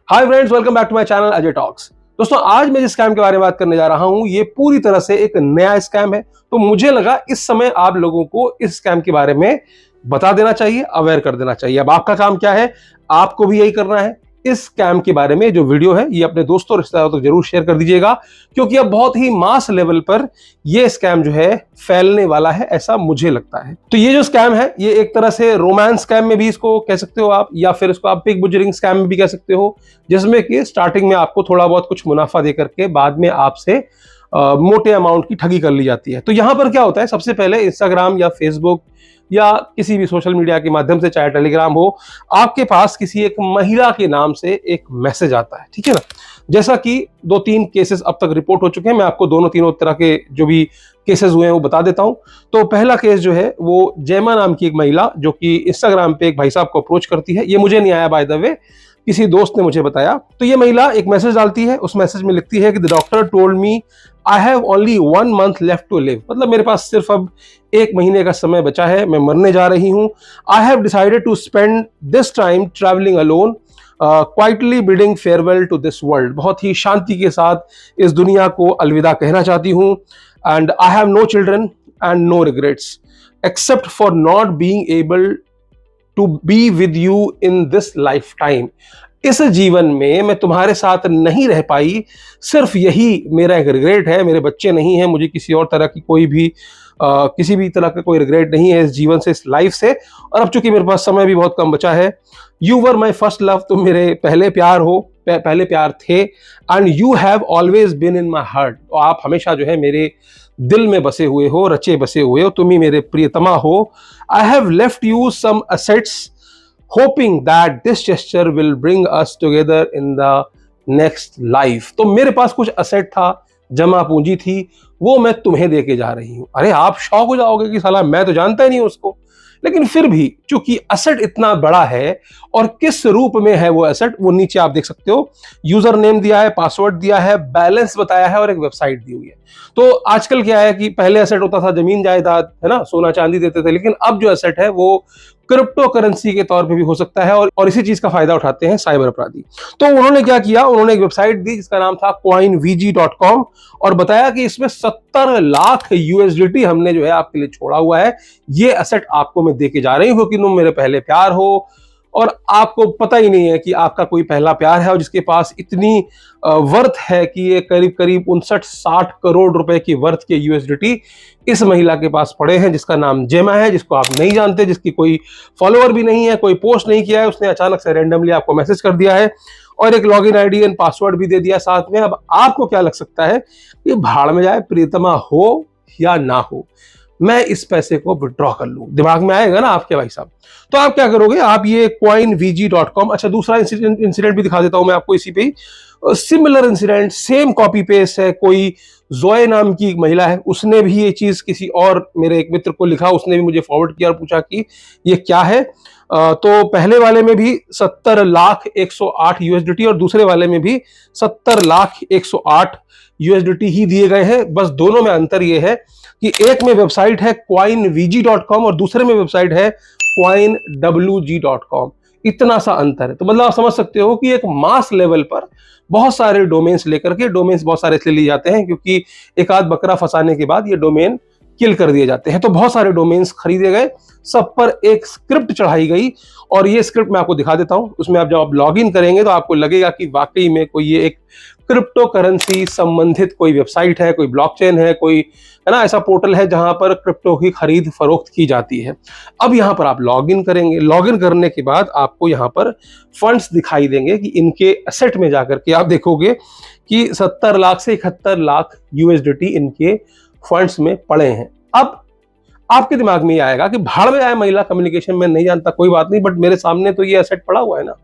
Hi friends, welcome back to my channel Ajay talks. दोस्तों, आज मैं जिस स्कैम के बारे में बात करने जा रहा हूं, ये पूरी तरह से एक नया स्कैम है। तो मुझे लगा इस समय आप लोगों को इस स्कैम के बारे में बता देना चाहिए, अवेयर कर देना चाहिए। अब आपका काम क्या है, आपको भी यही करना है। इस स्कैम के बारे में जो वीडियो है ये अपने दोस्तों रिश्तेदारों तक जरूर शेयर कर दीजिएगा, क्योंकि अब बहुत ही मास लेवल पर ये स्कैम जो है फैलने वाला है, ऐसा मुझे लगता है। तो ये जो स्कैम है ये एक तरह से रोमांस स्कैम में भी इसको कह सकते हो आप, या फिर इसको आप पिग बुजरिंग स्कैम में भी कह सकते हो, जिसमें कि स्टार्टिंग में आपको थोड़ा बहुत कुछ मुनाफा दे करके बाद में आपसे मोटे अमाउंट की ठगी कर ली जाती है। तो यहां पर क्या होता है, सबसे पहले इंस्टाग्राम या फेसबुक या किसी भी सोशल मीडिया के माध्यम से, चाहे टेलीग्राम हो, आपके पास किसी एक महिला के नाम से एक मैसेज आता है, ठीक है ना। जैसा कि 2-3 केसेस अब तक रिपोर्ट हो चुके हैं, मैं आपको दोनों तीनों तरह के जो भी केसेस हुए हैं वो बता देता हूं। तो पहला केस जो है वो जयमा नाम की एक महिला, जो कि इंस्टाग्राम पे एक भाई साहब को अप्रोच करती है। ये मुझे नहीं आया, बाय द वे, किसी दोस्त ने मुझे बताया। तो ये महिला एक मैसेज डालती है, उस मैसेज में लिखती है कि the doctor told me I have only 1 month left to live. मतलब मेरे पास सिर्फ अब 1 महीने का समय बचा है, मैं मरने जा रही हूं। I have decided to spend this time travelling alone, quietly bidding farewell to this world. बहुत ही शांति के साथ इस दुनिया को अलविदा कहना चाहती हूं। And I have no children and no regrets except for not being able to be with you in this lifetime. इस जीवन में मैं तुम्हारे साथ नहीं रह पाई, सिर्फ यही मेरा एक रिग्रेट है। मेरे बच्चे नहीं हैं, मुझे किसी और तरह की कोई भी किसी भी तरह का कोई रिग्रेट नहीं है इस जीवन से, इस लाइफ से। और अब चूंकि मेरे पास समय भी बहुत कम बचा है। You were my first love, तुम मेरे पहले प्यार हो, पहले प्यार थे। And you have always been in my heart, तो आप हमेशा जो है मेरे दिल में बसे हुए हो, रचे बसे हुए हो, तुम ही मेरे प्रियतमा हो। I have left you some assets hoping that this gesture will bring us together in the next life। तो मेरे पास कुछ असेट था, जमा पूंजी थी, वो मैं तुम्हें देके जा रही हूं। अरे आप शॉक हो जाओगे कि साला मैं तो जानता ही नहीं उसको, लेकिन फिर भी चूंकि असेट इतना बड़ा है और किस रूप में है वो असेट, वो नीचे आप देख सकते हो। यूजर नेम दिया है, पासवर्ड दिया है, बैलेंस बताया है और एक वेबसाइट दी हुई है। तो आजकल क्या है कि पहले असेट होता था जमीन जायदाद, है ना, सोना चांदी देते थे, लेकिन अब जो असेट है वो क्रिप्टो करेंसी के तौर पे भी हो सकता है, और इसी चीज का फायदा उठाते हैं साइबर अपराधी। तो उन्होंने क्या किया, उन्होंने एक वेबसाइट दी जिसका नाम था coinvg.com, और बताया कि इसमें 70 लाख USDT हमने जो है आपके लिए छोड़ा हुआ है। ये असेट आपको मैं देके जा रही हूं क्योंकि तुम मेरे पहले प्यार हो, और आपको पता ही नहीं है कि आपका कोई पहला प्यार है और जिसके पास इतनी वर्थ है कि ये करीब करीब 59-60 करोड़ रुपए की वर्थ के USDT इस महिला के पास पड़े हैं, जिसका नाम जेमा है, जिसको आप नहीं जानते, जिसकी कोई फॉलोअर भी नहीं है, कोई पोस्ट नहीं किया है, उसने अचानक से रैंडमली आपको मैसेज कर दिया है और एक लॉगिन आईडी एंड पासवर्ड भी दे दिया साथ में। अब आपको क्या लग सकता है, ये भाड़ में जाए, प्रियतमा हो या ना हो, मैं इस पैसे को विड्रॉ कर लूं, दिमाग में आएगा ना आपके भाई साहब। तो आप क्या करोगे, आप ये coinvg.com, अच्छा दूसरा इंसिडेंट भी दिखा देता हूं मैं आपको इसी पे। Similar incident, same copy paste है। कोई जोए नाम की एक महिला है, उसने भी ये चीज किसी और मेरे एक मित्र को लिखा, उसने भी मुझे फॉरवर्ड किया और पूछा कि ये क्या है। तो पहले वाले में भी 70 लाख 108 USDT और दूसरे वाले में भी 70 लाख 108 USDT ही दिए गए हैं। बस दोनों में अंतर यह है कि एक में वेबसाइट है coinvg.com और दूसरे में वेबसाइट है coinwg.com। इतना सा अंतर है। तो मतलब आप समझ सकते हो कि एक मास लेवल पर बहुत सारे डोमेन्स लेकर के, डोमेन्स बहुत सारे इसलिए लिए जाते हैं क्योंकि एक आध बकरा फंसाने के बाद ये डोमेन किल कर दिए जाते हैं। तो बहुत सारे डोमेन्स खरीदे गए, सब पर एक स्क्रिप्ट चढ़ाई गई, और ये स्क्रिप्ट मैं आपको दिखा देता हूं। उसमें आप जब आप लॉग इन करेंगे तो आपको लगेगा कि वाकई में कोई ये एक क्रिप्टो करेंसी संबंधित कोई वेबसाइट है, कोई ब्लॉकचेन है, कोई, है ना, ऐसा पोर्टल है जहां पर क्रिप्टो की खरीद फरोख्त की जाती है। अब यहां पर आप लॉग इन करेंगे, लॉग इन करने के बाद आपको यहां पर फंड्स दिखाई देंगे कि इनके एसेट में जाकर के आप देखोगे कि 70 लाख से 71 लाख USDT इनके फंड्स में पड़े हैं। अब आपके दिमाग में ये आएगा कि भाड़ में आए महिला, कम्युनिकेशन में नहीं जानता, कोई बात नहीं, बट मेरे सामने तो ये एसेट पड़ा हुआ है ना,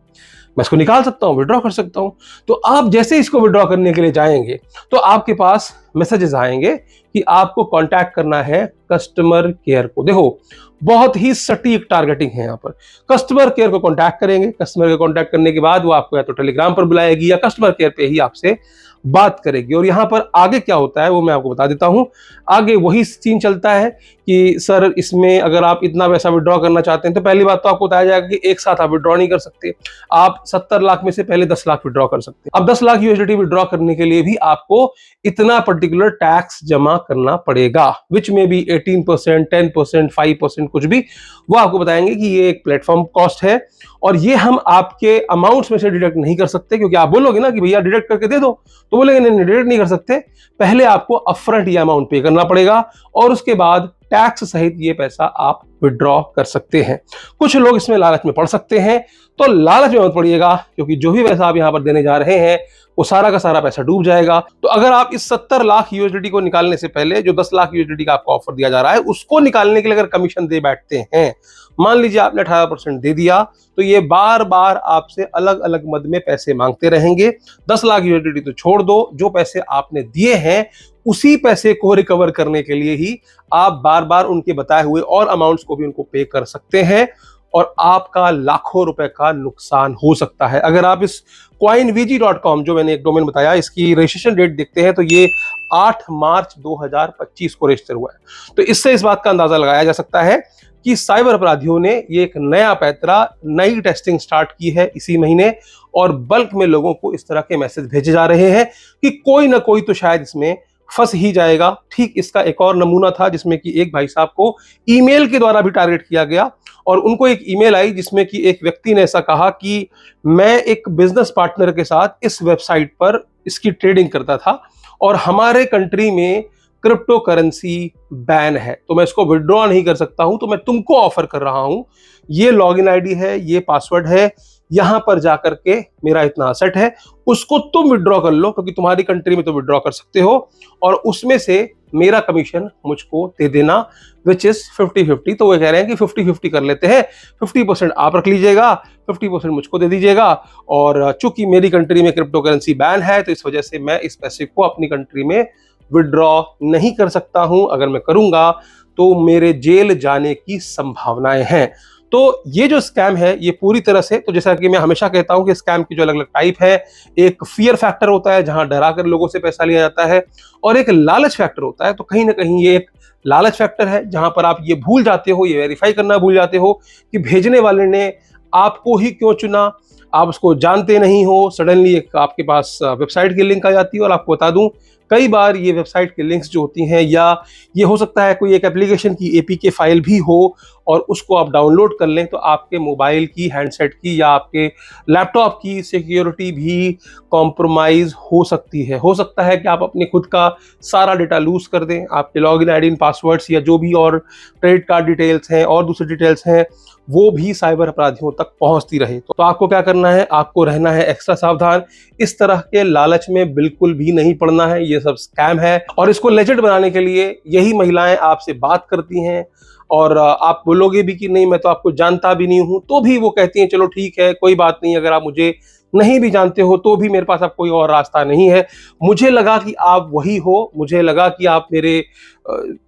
मैं इसको निकाल सकता हूं, विड्रॉ कर सकता हूं। तो आप जैसे इसको विड्रॉ करने के लिए जाएंगे तो आपके पास मैसेजेस आएंगे कि आपको कांटेक्ट करना है कस्टमर केयर को। देखो, बहुत ही सटीक टारगेटिंग है यहाँ पर। कस्टमर केयर को कांटेक्ट करेंगे, कस्टमर केयर कांटेक्ट करने के बाद वो आपको या तो टेलीग्राम पर बुलाएगी या कस्टमर केयर पे ही आपसे बात करेगी। और यहाँ पर आगे क्या होता है वो मैं आपको बता देता हूँ। आगे वही सीन चलता है कि सर इसमें अगर आप इतना पैसा विड्रॉ करना चाहते हैं तो पहली बात तो आपको बताया जाएगा कि एक साथ आप विड्रॉ नहीं कर सकते। आप 70 लाख में से पहले 10 लाख विड्रॉ कर सकते हैं। अब 10 लाख यूएसडीटी विड्रॉ करने के लिए भी आपको इतना पर्टिकुलर टैक्स जमा करना पड़ेगा, विच में भी 18%, 10%, 5% कुछ भी, वो आपको बताएंगे कि ये एक प्लेटफॉर्म कॉस्ट है और ये हम आपके अमाउंट्स में से डिडक्ट नहीं कर सकते। क्योंकि आप बोलोगे ना कि भैया डिडक्ट करके दे दो, तो बोलेंगे नहीं, डिडक्ट नहीं कर सकते, पहले आपको अपफ्रंट ये अमाउंट पे करना पड़ेगा और उसके बाद टैक्स सहित ये पैसा आप विड्रॉ कर सकते हैं। कुछ लोग इसमें लालच में पड़ सकते हैं, तो लालच में मत पड़िएगा, क्योंकि जो भी पैसा आप यहां पर देने जा रहे हैं वो सारा का सारा पैसा डूब जाएगा। तो अगर आप इस 70 लाख यूएसडीटी को निकालने से पहले जो 10 लाख यूएसडीटी का आपको ऑफर दिया जा रहा है उसको निकालने के लिए अगर कमीशन दे बैठते हैं, मान लीजिए आपने 18% दे दिया, तो ये बार बार आपसे अलग अलग मद में पैसे मांगते रहेंगे। 10 लाख यूएसडीटी तो छोड़ दो, जो पैसे आपने दिए हैं उसी पैसे को रिकवर करने के लिए ही आप बार बार उनके बताए हुए और अमाउंट्स को भी उनको पे कर सकते हैं और आपका लाखों रुपए का नुकसान हो सकता है। अगर आप इस coinvg.com, जो मैंने एक डोमेन बताया, इसकी रजिस्ट्रेशन डेट देखते हैं तो ये 8 मार्च 2025 को रजिस्टर हुआ है। तो इससे इस बात का अंदाजा लगाया जा सकता है कि साइबर अपराधियों ने ये एक नया पैतरा, नई टेस्टिंग स्टार्ट की है इसी महीने और बल्क में लोगों को इस तरह के मैसेज भेजे जा रहे हैं कि कोई ना कोई तो शायद इसमें फंस ही जाएगा। ठीक इसका एक और नमूना था जिसमें कि एक भाई साहब को ईमेल के द्वारा भी टारगेट किया गया और उनको एक ईमेल आई जिसमें कि एक व्यक्ति ने ऐसा कहा कि मैं एक बिजनेस पार्टनर के साथ इस वेबसाइट पर इसकी ट्रेडिंग करता था और हमारे कंट्री में क्रिप्टो करेंसी बैन है, तो मैं इसको विड्रॉ नहीं कर सकता हूं, तो मैं तुमको ऑफर कर रहा हूं, ये लॉगिन आईडी है, ये पासवर्ड है, यहां पर जाकर के मेरा इतना असेट है, उसको तुम विड्रॉ कर लो क्योंकि तुम्हारी कंट्री में तो विड्रॉ कर सकते हो और उसमें से मेरा कमीशन मुझको दे देना, विच इज 50-50। तो वो कह रहे हैं कि 50-50 कर लेते हैं, 50% आप रख लीजिएगा, 50% मुझको दे दीजिएगा और चूंकि मेरी कंट्री में क्रिप्टो करेंसी बैन है तो इस वजह से मैं इस पैसे को अपनी कंट्री में विड्रॉ नहीं कर सकता हूं, अगर मैं करूंगा तो मेरे जेल जाने की संभावनाएं हैं। तो ये जो स्कैम है ये पूरी तरह से, तो जैसा कि मैं हमेशा कहता हूं कि स्कैम की जो अलग अलग टाइप है, एक फियर फैक्टर होता है जहां डरा कर लोगों से पैसा लिया जाता है और एक लालच फैक्टर होता है। तो कहीं ना कहीं ये एक लालच फैक्टर है जहां पर आप ये भूल जाते हो, ये वेरीफाई करना भूल जाते हो कि भेजने वाले ने आपको ही क्यों चुना, आप उसको जानते नहीं हो। सडनली एक आपके पास वेबसाइट की लिंक आ जाती है और आपको बता दूं कई बार ये वेबसाइट की लिंक्स जो होती हैं, या ये हो सकता है कोई एक एप्लीकेशन की एपीके फाइल भी हो और उसको आप डाउनलोड कर लें, तो आपके मोबाइल की, हैंडसेट की या आपके लैपटॉप की सिक्योरिटी भी कॉम्प्रोमाइज हो सकती है। हो सकता है कि आप अपने खुद का सारा डेटा लूज कर दें, आपके लॉगिन आईडी, पासवर्ड्स या जो भी और क्रेडिट कार्ड डिटेल्स हैं और दूसरी डिटेल्स हैं वो भी साइबर अपराधियों तक पहुंचती रहे। तो आपको क्या करना है, आपको रहना है एक्स्ट्रा सावधान, इस तरह के लालच में बिल्कुल भी नहीं पड़ना है, ये सब स्कैम है। और इसको लेजिट बनाने के लिए यही महिलाएं आपसे बात करती हैं और आप बोलोगे भी कि नहीं मैं तो आपको जानता भी नहीं हूं, तो भी वो कहती हैं चलो ठीक है कोई बात नहीं, अगर आप मुझे नहीं भी जानते हो तो भी मेरे पास अब कोई और रास्ता नहीं है, मुझे लगा कि आप वही हो, मुझे लगा कि आप मेरे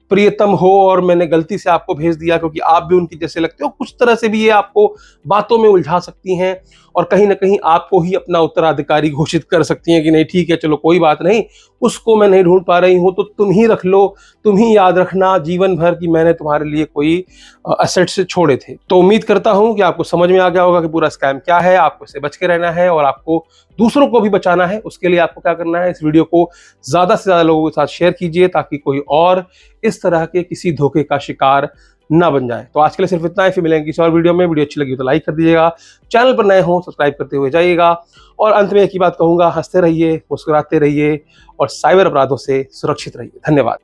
प्रियतम हो और मैंने गलती से आपको भेज दिया क्योंकि आप भी उनकी जैसे लगते हो। कुछ तरह से भी ये आपको बातों में उलझा सकती हैं और कहीं ना कहीं आपको ही अपना उत्तराधिकारी घोषित कर सकती हैं कि नहीं ठीक है चलो कोई बात नहीं, उसको मैं नहीं ढूंढ पा रही हूं तो तुम ही रख लो, तुम ही याद रखना जीवन भर कि मैंने तुम्हारे लिए कोई असेट्स छोड़े थे। तो उम्मीद करता हूं कि आपको समझ में आ गया होगा कि पूरा स्कैम क्या है, आपको इससे बच के रहना है और आपको दूसरों को भी बचाना है। उसके लिए आपको क्या करना है, इस वीडियो को ज्यादा से ज्यादा लोगों के साथ शेयर कीजिए ताकि कोई और इस तरह के किसी धोखे का शिकार ना बन जाए। तो आज के लिए सिर्फ इतना ही, फिर मिलेंगे किसी और वीडियो में। वीडियो अच्छी लगी तो लाइक कर दीजिएगा, चैनल पर नए हो सब्सक्राइब करते हुए जाइएगा और अंत में एक ही बात कहूंगा, हंसते रहिए, मुस्कुराते रहिए और साइबर अपराधों से सुरक्षित रहिए। धन्यवाद।